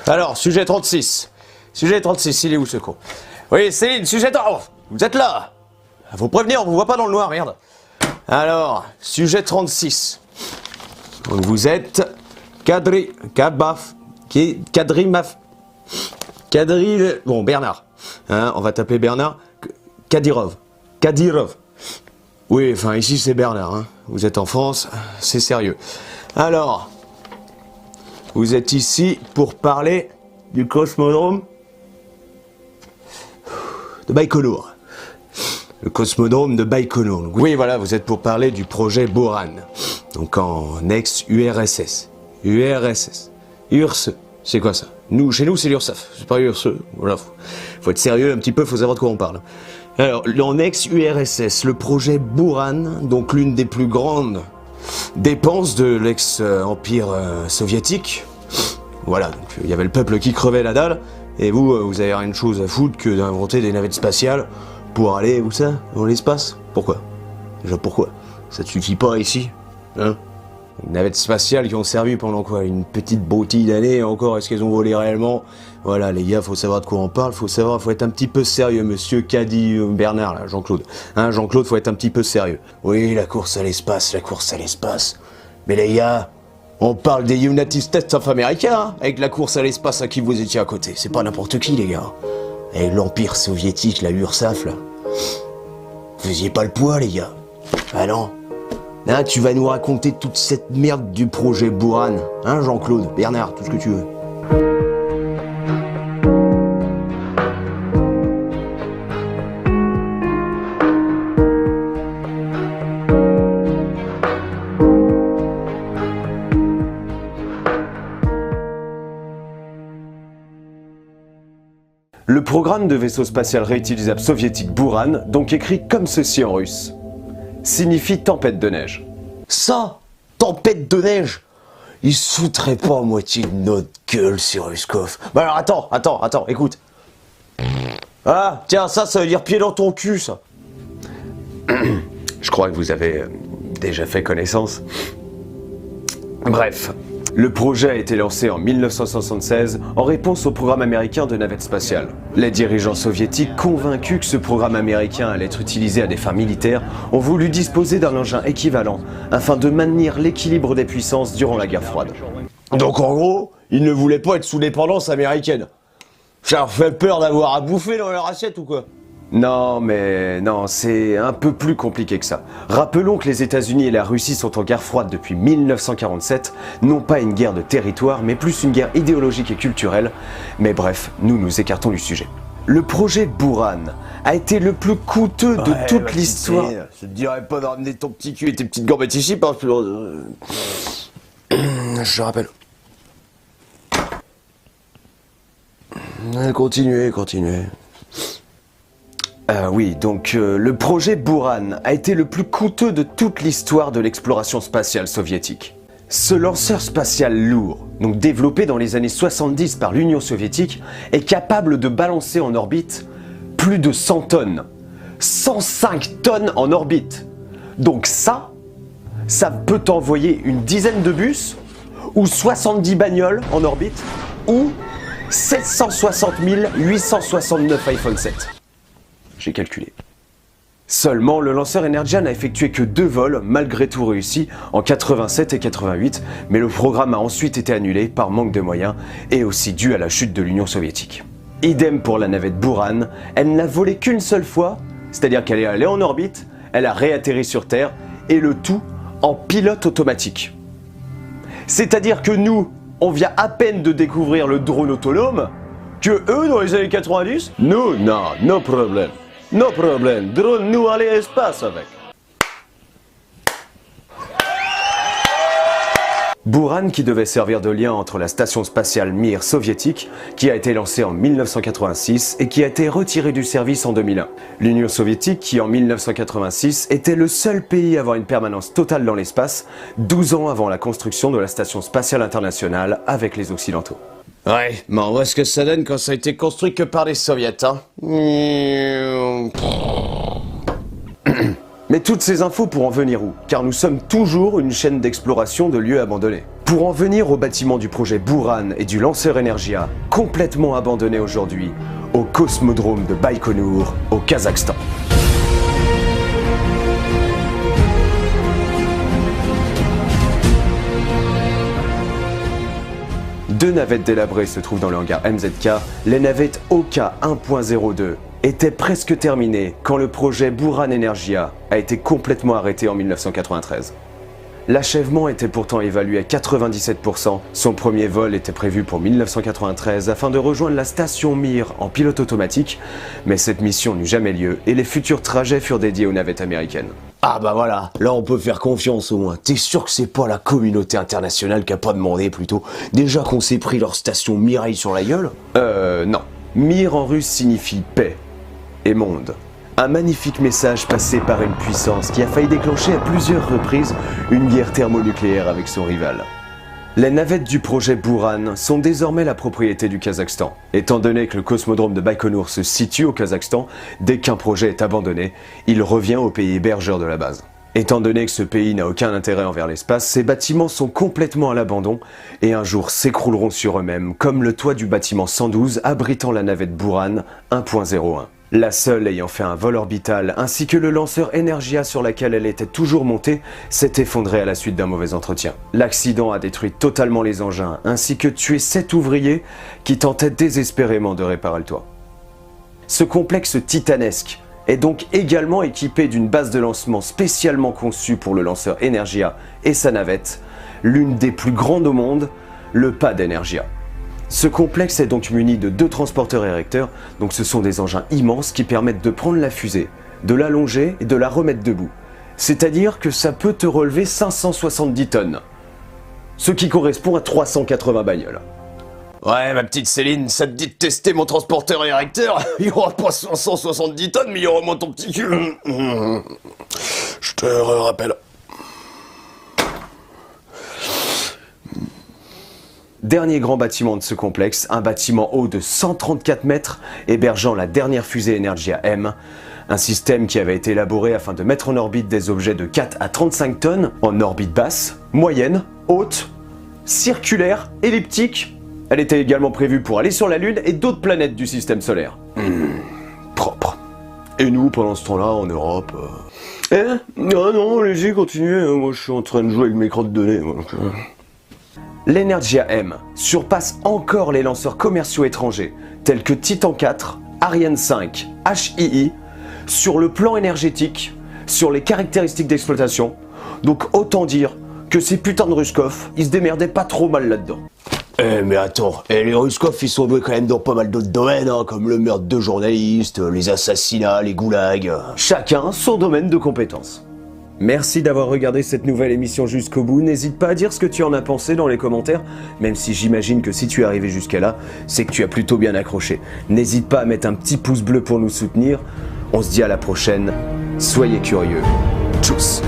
Alors, sujet 36. Sujet 36, il est où ce con? Oui, Céline, sujet... Oh, vous êtes là? Faut prévenir, on vous voit pas dans le noir, merde. Alors, sujet 36. Donc vous êtes... Bon, Bernard. Hein, on va t'appeler Bernard. Kadirov. Oui, enfin, ici c'est Bernard. Hein. Vous êtes en France, c'est sérieux. Alors... Vous êtes ici pour parler du cosmodrome de Baïkonour. Le cosmodrome de Baïkonour. Donc, oui, voilà, vous êtes pour parler du projet Buran. Donc en ex-URSS. URSS. URSS. C'est quoi ça? Chez nous, c'est l'URSSAF. C'est pas URSS. Voilà. Faut être sérieux un petit peu, faut savoir de quoi on parle. Alors, en ex-URSS, le projet Buran, donc l'une des plus grandes dépenses de l'ex-empire soviétique. Voilà, donc il y avait le peuple qui crevait la dalle, et vous avez rien de chose à foutre que d'inventer des navettes spatiales pour aller, où ça? Dans l'espace? Pourquoi? Déjà pourquoi? Ça te suffit pas ici? Hein? Des navettes spatiales qui ont servi pendant quoi? Une petite broutille d'années encore, est-ce qu'elles ont volé réellement? Voilà les gars, faut savoir de quoi on parle, faut être un petit peu sérieux, monsieur Caddy Bernard, là, Jean-Claude. Hein, Jean-Claude, faut être un petit peu sérieux. Oui, la course à l'espace. Mais les gars, on parle des United States of America, hein, avec la course à l'espace à qui vous étiez à côté. C'est pas n'importe qui, les gars. Et l'Empire soviétique, la URSSAF, là. Vous faisiez pas le poids, les gars. Ah non. Hein, tu vas nous raconter toute cette merde du projet Buran. Hein, Jean-Claude, Bernard, tout ce que tu veux. Le programme de vaisseau spatial réutilisable soviétique Buran, donc écrit comme ceci en russe, signifie tempête de neige. Ça, tempête de neige, il se foutrait pas à moitié de notre gueule, ces Ruskov. Bah alors attends, écoute. Ah, tiens, ça veut dire pied dans ton cul, ça. Je crois que vous avez déjà fait connaissance. Bref, le projet a été lancé en 1976 en réponse au programme américain de navette spatiale. Les dirigeants soviétiques, convaincus que ce programme américain allait être utilisé à des fins militaires, ont voulu disposer d'un engin équivalent afin de maintenir l'équilibre des puissances durant la guerre froide. Donc en gros, ils ne voulaient pas être sous dépendance américaine. Ça leur fait peur d'avoir à bouffer dans leur assiette ou quoi? Non, c'est un peu plus compliqué que ça. Rappelons que les États-Unis et la Russie sont en guerre froide depuis 1947, non pas une guerre de territoire, mais plus une guerre idéologique et culturelle. Mais bref, nous écartons du sujet. Le projet Buran a été le plus coûteux de toute l'histoire. Je te dirais pas de ramener ton petit cul et tes petites gambettes ici parce que... Je te rappelle. Continuez. Oui, donc le projet Buran a été le plus coûteux de toute l'histoire de l'exploration spatiale soviétique. Ce lanceur spatial lourd, donc développé dans les années 70 par l'Union soviétique, est capable de balancer en orbite plus de 100 tonnes. 105 tonnes en orbite. Donc ça peut envoyer une dizaine de bus, ou 70 bagnoles en orbite, ou 760 869 iPhone 7. J'ai calculé. Seulement, le lanceur Energia n'a effectué que 2 vols, malgré tout réussis, en 87 et 88, mais le programme a ensuite été annulé par manque de moyens et aussi dû à la chute de l'Union soviétique. Idem pour la navette Buran, elle n'a volé qu'une seule fois, c'est-à-dire qu'elle est allée en orbite, elle a réatterri sur Terre, et le tout en pilote automatique. C'est-à-dire que nous, on vient à peine de découvrir le drone autonome, que eux, dans les années 90, nous, non, no problème. No problème, drone, nous aller à l'espace avec. Buran, qui devait servir de lien entre la station spatiale Mir soviétique, qui a été lancée en 1986 et qui a été retirée du service en 2001. L'Union soviétique, qui en 1986 était le seul pays à avoir une permanence totale dans l'espace, 12 ans avant la construction de la station spatiale internationale avec les Occidentaux. Ouais, mais on voit ce que ça donne quand ça a été construit que par les soviets, hein. Mais toutes ces infos pour en venir où? Car nous sommes toujours une chaîne d'exploration de lieux abandonnés. Pour en venir au bâtiment du projet Buran et du lanceur Energia, complètement abandonné aujourd'hui, au cosmodrome de Baïkonour, au Kazakhstan. Deux navettes délabrées se trouvent dans le hangar MZK. Les navettes OK 1.02 étaient presque terminées quand le projet Buran Energia a été complètement arrêté en 1993. L'achèvement était pourtant évalué à 97%. Son premier vol était prévu pour 1993 afin de rejoindre la station Mir en pilote automatique, mais cette mission n'eut jamais lieu et les futurs trajets furent dédiés aux navettes américaines. Ah bah voilà, là on peut faire confiance au moins. T'es sûr que c'est pas la communauté internationale qui a pas demandé plutôt? Déjà qu'on s'est pris leur station Mireille sur la gueule? Non. Mir en russe signifie paix et monde. Un magnifique message passé par une puissance qui a failli déclencher à plusieurs reprises une guerre thermonucléaire avec son rival. Les navettes du projet Buran sont désormais la propriété du Kazakhstan. Étant donné que le cosmodrome de Baïkonour se situe au Kazakhstan, dès qu'un projet est abandonné, il revient au pays hébergeur de la base. Étant donné que ce pays n'a aucun intérêt envers l'espace, ces bâtiments sont complètement à l'abandon et un jour s'écrouleront sur eux-mêmes, comme le toit du bâtiment 112 abritant la navette Buran 1.01. La seule ayant fait un vol orbital, ainsi que le lanceur Energia sur laquelle elle était toujours montée, s'est effondré à la suite d'un mauvais entretien. L'accident a détruit totalement les engins, ainsi que tué 7 ouvriers qui tentaient désespérément de réparer le toit. Ce complexe titanesque est donc également équipé d'une base de lancement spécialement conçue pour le lanceur Energia et sa navette, l'une des plus grandes au monde, le PAD Energia. Ce complexe est donc muni de 2 transporteurs érecteurs, donc ce sont des engins immenses qui permettent de prendre la fusée, de l'allonger et de la remettre debout. C'est-à-dire que ça peut te relever 570 tonnes, ce qui correspond à 380 bagnoles. Ouais, ma petite Céline, ça te dit de tester mon transporteur érecteur? Il y aura pas 570 tonnes, mais il y aura moins ton petit cul. Je te rappelle. Dernier grand bâtiment de ce complexe, un bâtiment haut de 134 mètres hébergeant la dernière fusée Energia M, un système qui avait été élaboré afin de mettre en orbite des objets de 4 à 35 tonnes en orbite basse, moyenne, haute, circulaire, elliptique. Elle était également prévue pour aller sur la Lune et d'autres planètes du système solaire. Propre. Et nous, pendant ce temps-là, en Europe... Non, léger, continuez, moi je suis en train de jouer avec mes crottes de nez. L'Energia M surpasse encore les lanceurs commerciaux étrangers, tels que Titan 4, Ariane 5, HII, sur le plan énergétique, sur les caractéristiques d'exploitation. Donc autant dire que ces putains de Ruskov, ils se démerdaient pas trop mal là-dedans. Mais attends, les Ruskov ils sont doués quand même dans pas mal d'autres domaines, hein, comme le meurtre de journalistes, les assassinats, les goulags... Chacun son domaine de compétences. Merci d'avoir regardé cette nouvelle émission jusqu'au bout, n'hésite pas à dire ce que tu en as pensé dans les commentaires, même si j'imagine que si tu es arrivé jusqu'à là, c'est que tu as plutôt bien accroché. N'hésite pas à mettre un petit pouce bleu pour nous soutenir, on se dit à la prochaine, soyez curieux, tchuss.